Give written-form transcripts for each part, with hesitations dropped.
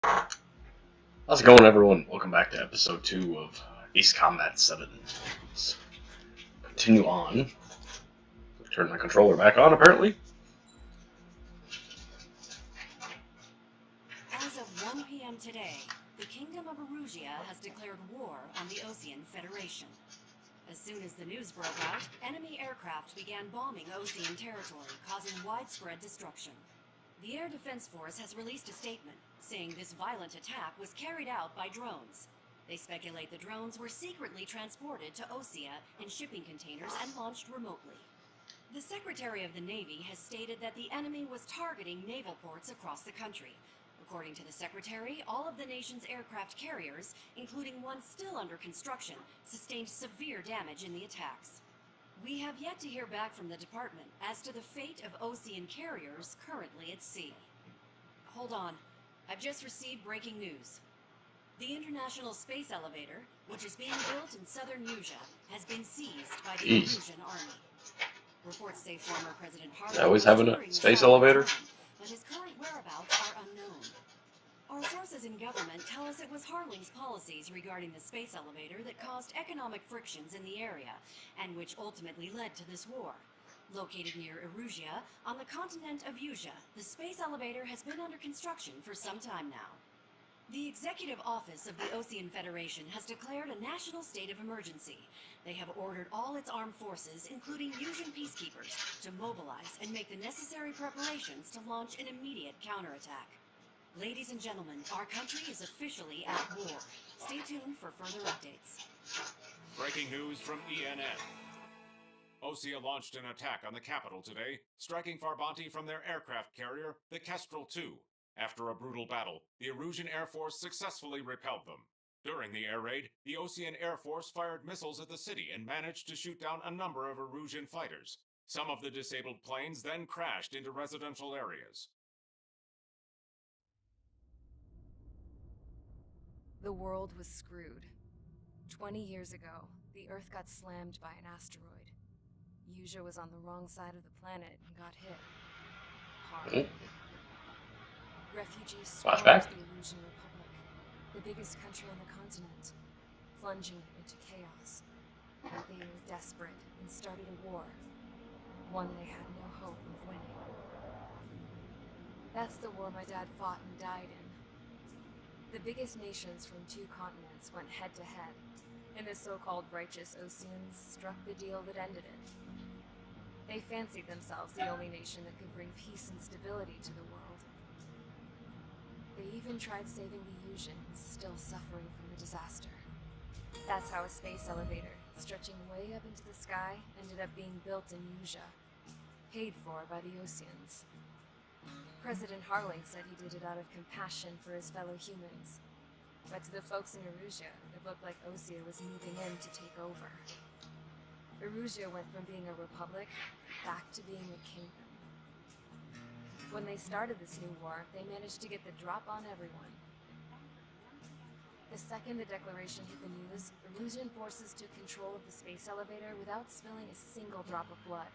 How's it going, everyone? Welcome back to episode 2 of Ace Combat 7. Let's continue on. Turn my controller back on, apparently. As of 1 p.m. today, the Kingdom of Erusea has declared war on the Osea Federation. As soon as the news broke out, enemy aircraft began bombing Osean territory, causing widespread destruction. The Air Defense Force has released a statement, saying this violent attack was carried out by drones. They speculate the drones were secretly transported to Osea in shipping containers and launched remotely. The Secretary of the Navy has stated that the enemy was targeting naval ports across the country. According to the Secretary, all of the nation's aircraft carriers, including one still under construction, sustained severe damage in the attacks. We have yet to hear back from the department as to the fate of Osean carriers currently at sea. Hold on. I've just received breaking news. The International Space Elevator, which is being built in southern Usea, has been seized by the Erusian army. Reports say former President Harlan Always having a space elevator? But his current whereabouts are unknown. Our sources in government tell us it was Harling's policies regarding the space elevator that caused economic frictions in the area, and which ultimately led to this war. Located near Erusea, on the continent of Usea, the space elevator has been under construction for some time now. The Executive Office of the Osean Federation has declared a national state of emergency. They have ordered all its armed forces, including Usean peacekeepers, to mobilize and make the necessary preparations to launch an immediate counterattack. Ladies and gentlemen, our country is officially at war. Stay tuned for further updates. Breaking news from ENN. Osea launched an attack on the capital today, striking Farbanti from their aircraft carrier, the Kestrel II. After a brutal battle, the Erusian Air Force successfully repelled them. During the air raid, the Osean Air Force fired missiles at the city and managed to shoot down a number of Erusian fighters. Some of the disabled planes then crashed into residential areas. The world was screwed. 20 years ago, the Earth got slammed by an asteroid. Usea was on the wrong side of the planet and got hit. Hard. Refugees swarmed the Erusian Republic, the biggest country on the continent, plunging it into chaos. They were desperate and started a war, one they had no hope of winning. That's the war my dad fought and died in. The biggest nations from 2 continents went head-to-head, and the so-called righteous Oseans struck the deal that ended it. They fancied themselves the only nation that could bring peace and stability to the world. They even tried saving the Useans, still suffering from the disaster. That's how a space elevator, stretching way up into the sky, ended up being built in Usea, paid for by the Oseans. President Harling said he did it out of compassion for his fellow humans. But to the folks in Erusea, it looked like Osea was moving in to take over. Erusea went from being a republic back to being a kingdom. When they started this new war, they managed to get the drop on everyone. The second the declaration hit the news, Erusian forces took control of the space elevator without spilling a single drop of blood.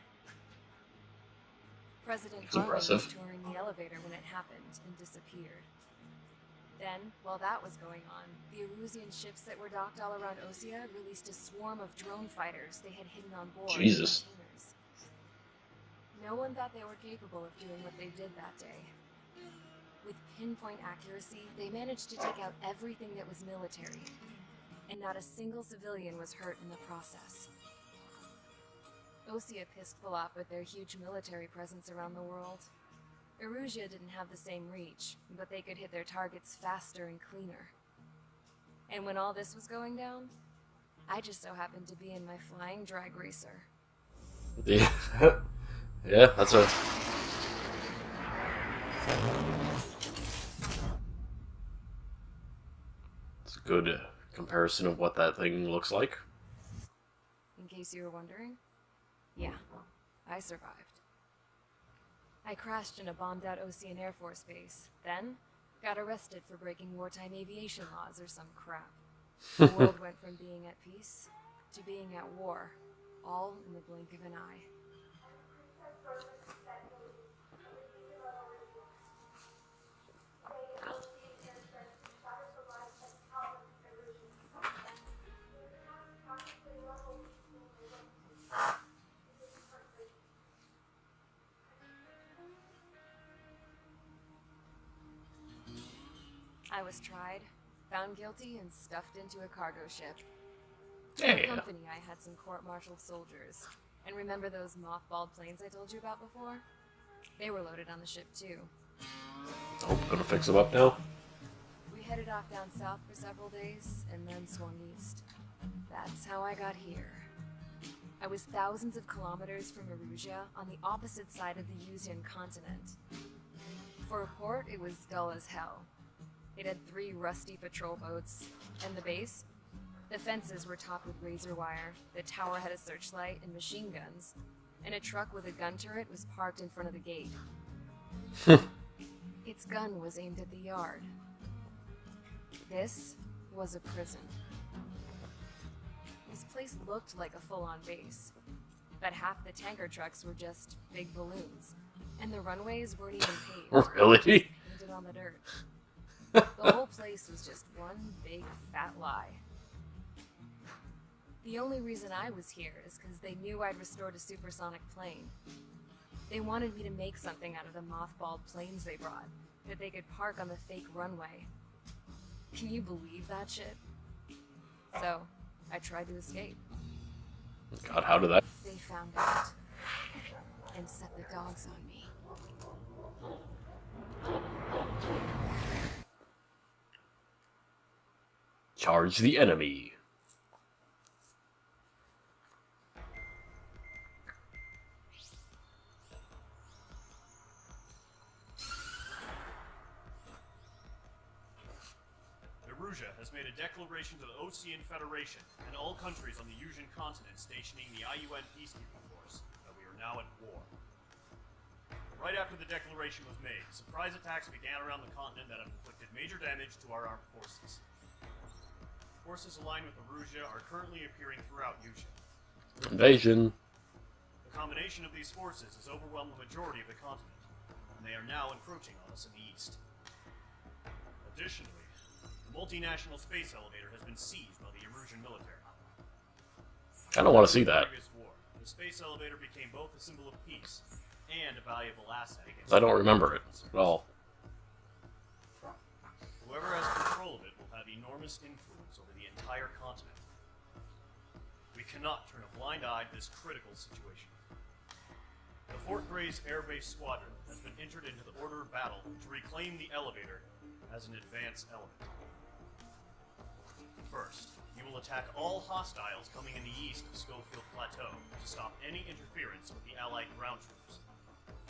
President Harling was touring the elevator when it happened and disappeared. Then, while that was going on, the Erusian ships that were docked all around Osea released a swarm of drone fighters they had hidden on board Jesus. containers. No one thought they were capable of doing what they did that day. With pinpoint accuracy, they managed to take out everything that was military, and not a single civilian was hurt in the process. Osea pissed full off with their huge military presence around the world. Erusea didn't have the same reach, but they could hit their targets faster and cleaner. And when all this was going down, I just so happened to be in my flying drag racer. Yeah, yeah, that's a... It's a good comparison of what that thing looks like. In case you were wondering, yeah, I survived. I crashed in a bombed-out Osean Air Force base, then got arrested for breaking wartime aviation laws or some crap. The world went from being at peace to being at war, all in the blink of an eye. I was tried, found guilty, and stuffed into a cargo ship. For Yeah. company, I had some court-martialed soldiers. And remember those mothballed planes I told you about before? They were loaded on the ship too. Oh, gonna fix them up now? We headed off down south for several days, and then swung east. That's how I got here. I was thousands of kilometers from Erusea, on the opposite side of the Yuzian continent. For a port, it was dull as hell. It had 3 rusty patrol boats, and the base? The fences were topped with razor wire, the tower had a searchlight and machine guns, and a truck with a gun turret was parked in front of the gate. Its gun was aimed at the yard. This was a prison. This place looked like a full-on base, but half the tanker trucks were just big balloons, and the runways weren't even paved. Really? Just painted on the dirt. The whole place was just one big fat lie. The only reason I was here is because they knew I'd restored a supersonic plane. They wanted me to make something out of the mothballed planes they brought, that they could park on the fake runway. Can you believe that shit? So, I tried to escape. God, how did that? They found out, and set the dogs on me. Charge the enemy. Erusea has made a declaration to the Osea and Federation and all countries on the Yuzian continent stationing the IUN peacekeeping force that we are now at war. Right after the declaration was made, surprise attacks began around the continent that have inflicted major damage to our armed forces. Forces aligned with Erusea are currently appearing throughout Yuzian. Invasion. The combination of these forces has overwhelmed the majority of the continent, and they are now encroaching on us in the east. Additionally, the multinational space elevator has been seized by the Erusian military. I don't want to see that. During this war, the space elevator became both a symbol of peace and a valuable asset against. I don't remember it at all. Whoever has control of it will have enormous influence over the entire continent. We cannot turn a blind eye to this critical situation. The Fort Gray's Air Base Squadron has been entered into the order of battle to reclaim the elevator as an advance element. First, you will attack all hostiles coming in the east of Schofield Plateau to stop any interference with the Allied ground troops.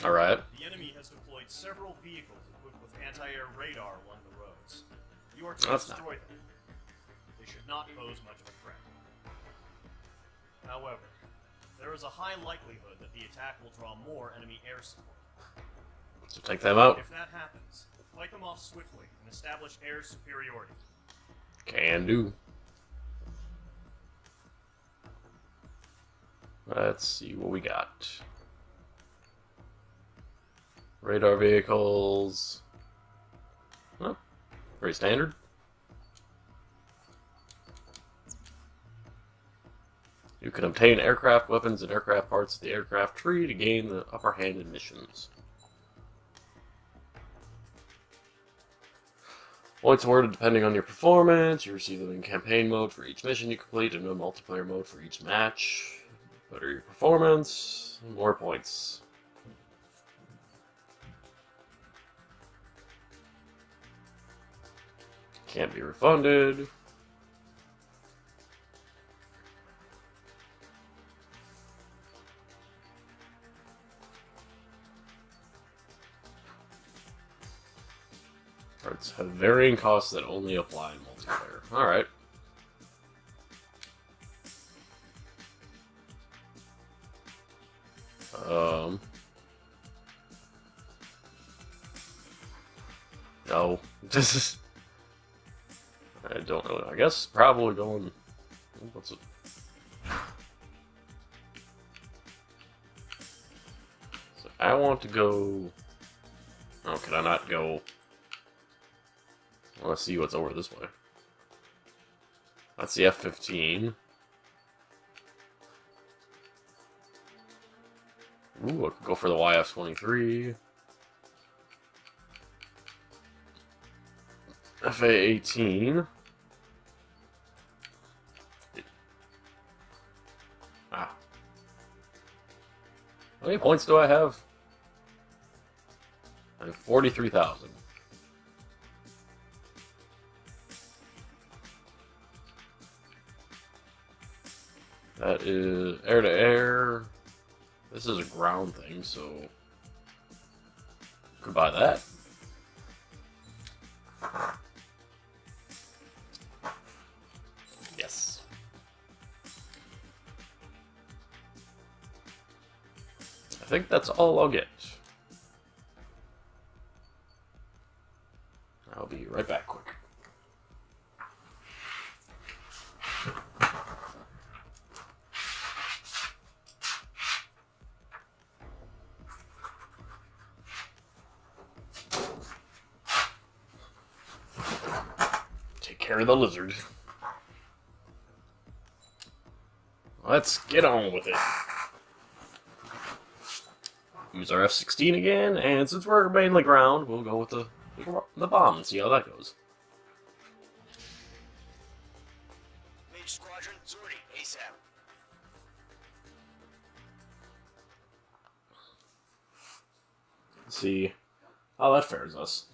Alright. The enemy has deployed several vehicles equipped with anti-air radar along the roads. You are to destroy them. They should not pose much of a threat. However, there is a high likelihood that the attack will draw more enemy air support. So take them out. If that happens, fight them off swiftly and establish air superiority. Can do. Let's see what we got. Radar vehicles. Oh, pretty standard. You can obtain aircraft weapons and aircraft parts of the aircraft tree to gain the upper hand in missions. Points awarded depending on your performance. You receive them in campaign mode for each mission you complete and in multiplayer mode for each match. Better your performance, more points. Can't be refunded. Cards have varying costs that only apply in multiplayer. Alright. No. This is... I don't really... I guess probably going... What's it? So I want to go... Oh, can I not go... I want to see what's over this way. That's the F-15. Ooh, I could go for the YF-23. FA-18. Ah. How many points do I have? I have 43,000. That is air to air. This is a ground thing, so could buy that. Yes. I think that's all I'll get. I'll be right back quick. Take care of the lizard. Let's get on with it. Use our F-16 again, and since we're mainly ground, we'll go with the bomb and see how that goes. Mage squadron, sortie, ASAP. Let's see how that fares us.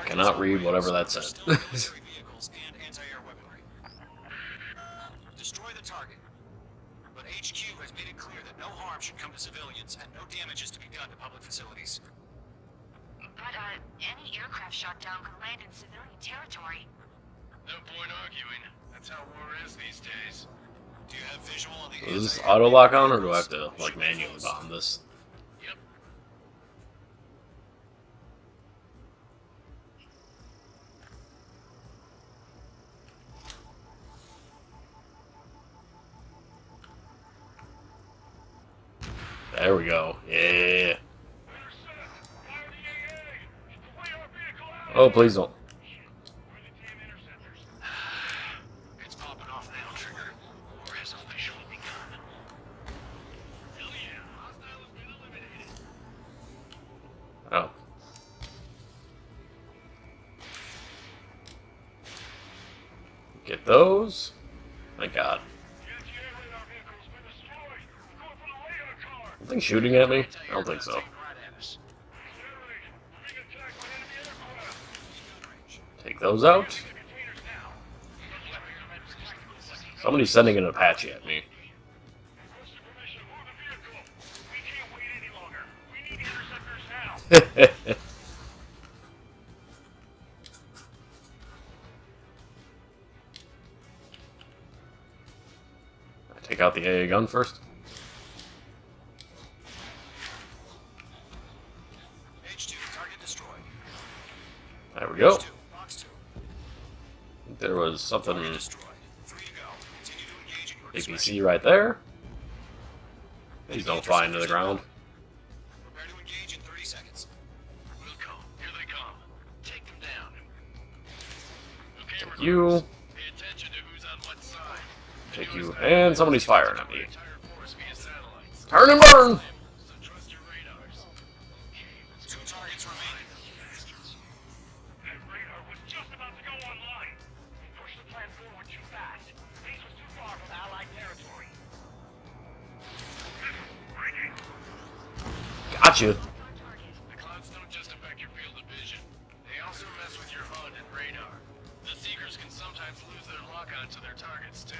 Cannot read whatever that said. Destroy the target. But HQ has made it clear that no harm should come to civilians and no damage is to be done to public facilities. But, any aircraft shot down could land in civilian territory. No point arguing. That's how war is these days. Do you have visual on the Is this auto lock on, or do I have to like manually bomb this? Yep. There we go. Yeah. Oh, please don't. It's popping off now, Trigger. War has officially begun. Hell yeah, hostile has been eliminated. Oh. Get those. Thank God. Something shooting at me? I don't think so. Take those out. Somebody's sending an Apache at me. Take out the AA gun first. There we go. There was something APC right there. Please don't fly into the ground. Prepare to engage in 30 seconds. Wilco, here they come. Take them down. Take you. Pay attention to who's on what side. Take you. And somebody's firing at me. Turn and burn! So trust your radars. 2 targets remain. That radar was just about to go online. Push the plan forward too fast. Base was too far from Allied territory. Gotcha. The clouds don't just affect your field of vision. They also mess with your HUD and radar. The Seekers can sometimes lose their lock-on to their targets, too.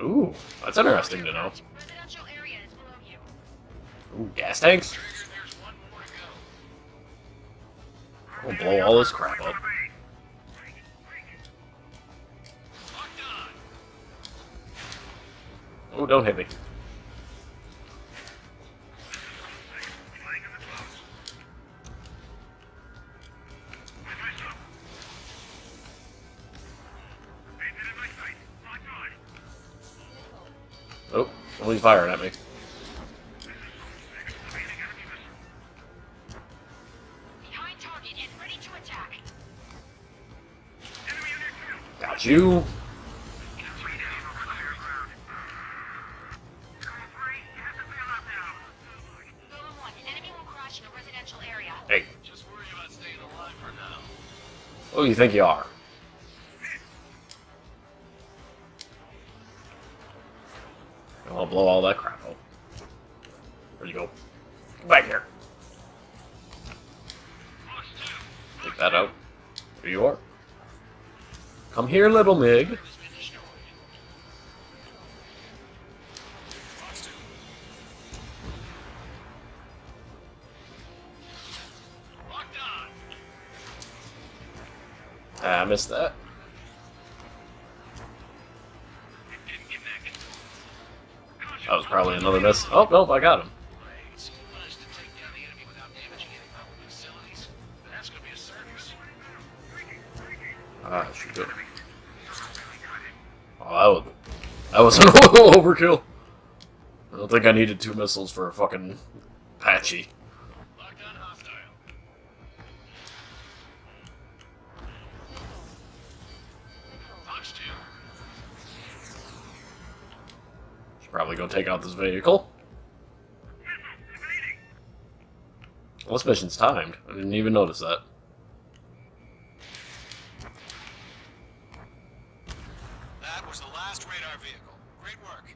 Ooh, that's interesting to know. Residential area is below you. Ooh, gas tanks? Trigger, there's one more to go. We'll blow all this crap up. Locked on. Oh, don't hit me. Oh, somebody's firing at me. Behind target and ready to attack. God Got you. Hey. Just worry about staying alive for now. Who do you think you are? I'll blow all that crap out. Where'd you go? Come back here. Take that out. Here you are. Come here, little Mig. I missed that. That was probably another miss. Oh, nope, I got him. Ah, she did. Oh, that was an overkill. I don't think I needed 2 missiles for a fucking patchy. Should probably go take out this vehicle. Well, this mission's timed. I didn't even notice that. That was the last radar vehicle. Great work.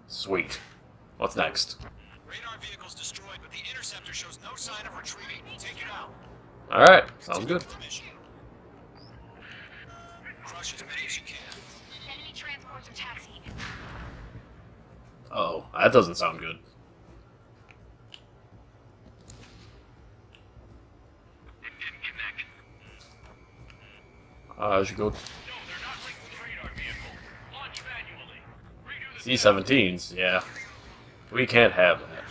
Sweet. What's next? Radar vehicle's destroyed, but the interceptor shows no sign of retreating. Take it out. Alright, sounds good. Crush as many as you can. Enemy transports are taxiing. Oh, that doesn't sound good. I should go. C-17s, yeah. We can't have that.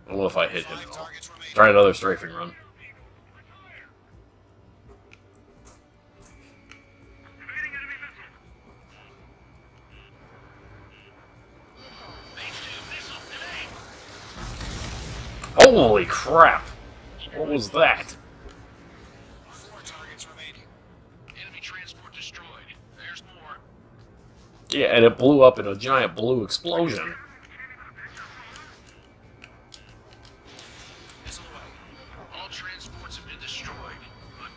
I don't know if I hit him at all. Try another strafing run. Holy crap! What was that? 4 targets remaining. Enemy transport destroyed. There's more. Yeah, and it blew up in a giant blue explosion. Missile away. All transports have been destroyed. But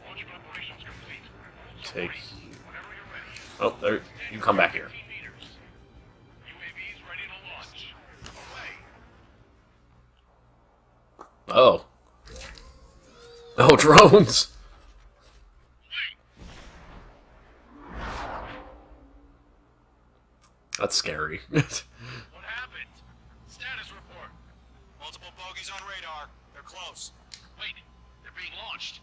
Launch preparations complete. Take you. Oh, there. You come back here. UAVs ready to launch. Away. Oh. No drones! That's scary. what happened? Status report. Multiple bogies on radar. They're close. Wait, they're being launched.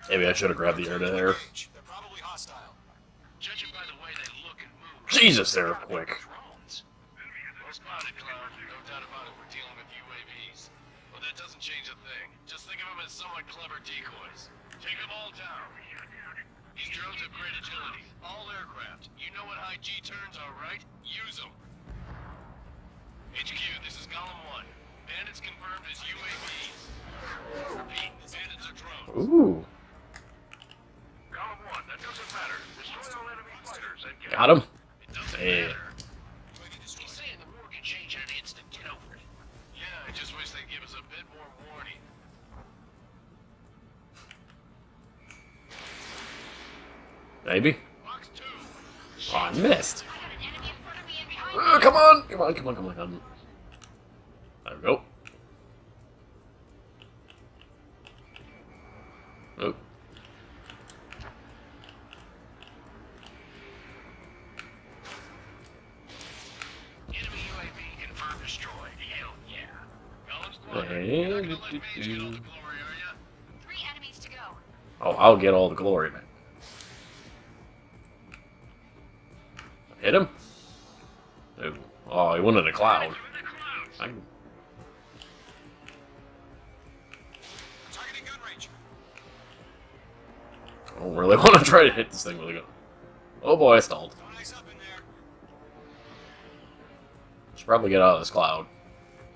Maybe I should have grabbed the air to there. They're probably hostile. Judging by the way they look and move. Jesus, they're quick. Drones. Well spotted, Cloud. No doubt about it. We're dealing with UAVs. But that doesn't change a thing. Just think of them as somewhat clever decoys. Take them all down. These drones have great agility. All aircraft. You know what high G turns are, right? Use them. HQ, this is Column 1. Bandits confirmed as UAVs. Repeat, bandits are drones. Ooh. Column 1, that doesn't matter. Destroy all enemy fighters and get Got him. It doesn't Yeah. matter. He's saying the war can change in an instant. Get over it. Yeah, I just wish they'd give us a bit more warning. Maybe. Box 2. Oh, I missed. I have an enemy in front of me and behind me. Come on! Come on, come on, come on, come on. There we go. Oh. Enemy UAV confirmed destroyed. Hell yeah. Column Squadron, Hey, you're not gonna let Mage get all the glory, are ya? 3 enemies to go. Oh, I'll get all the glory, man. Hit him? Ooh. Oh, he went in a cloud. I... Targeting gun range. I don't really want to try to hit this thing with a gun. Oh boy, I stalled. Don't ice up in there. Should probably get out of this cloud.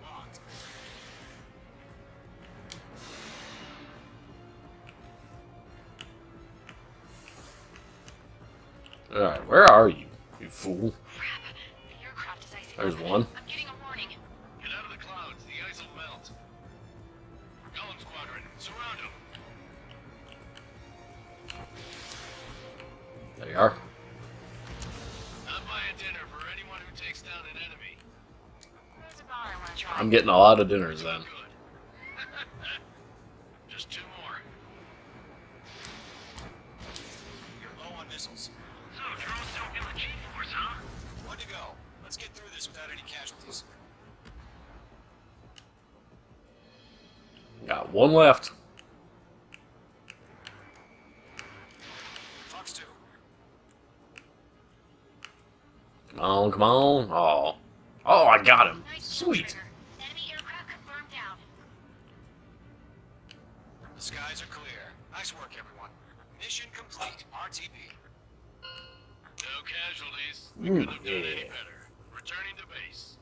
Locked. Alright, where are you, you fool? Crap. The aircraft is icing There's up. one. I'm getting a warning. Get out of the clouds. The ice will melt. Golem squadron, surround them. There you are. I'm buying dinner for anyone who takes down an enemy. There's a bar I want to try. I'm getting a lot of dinners then. Good. Just 2 more. You're low on missiles. So, drones don't feel the G-force, huh? One to go. Let's get through this without any casualties. Got one left. Fox 2. Come on, come on. Oh. Oh, I got him. Nice Sweet. trigger. Enemy aircraft confirmed down. The skies are clear. Nice work, everyone. Mission complete. RTP. No casualties. We couldn't have done any better. Returning to base.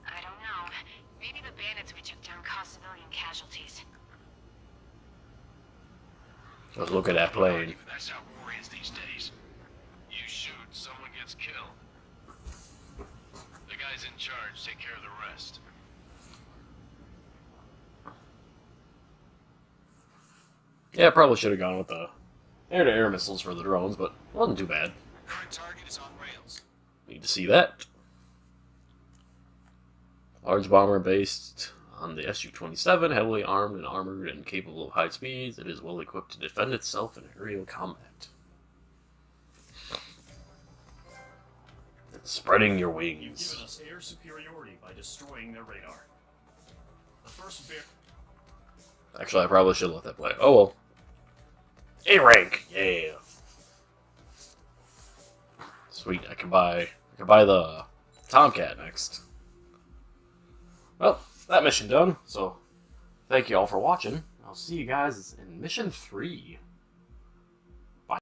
I don't know. Maybe the bandits we took down caused civilian casualties. Let's look at that plane. That's how war is these days. You shoot, someone gets killed. The guys in charge take care of the rest. Yeah, probably should have gone with the air-to-air missiles for the drones, but it wasn't too bad. Current target is on rails. Need to see that. Large bomber based on the Su-27, heavily armed and armored and capable of high speeds. It is well equipped to defend itself in aerial combat. It's spreading your wings. Giving us air superiority by destroying their radar. The first bear. Actually, I probably should let that play. Oh well. A rank, yeah. Sweet, I can buy the Tomcat next. Well, that mission done. So, thank you all for watching. I'll see you guys in mission 3.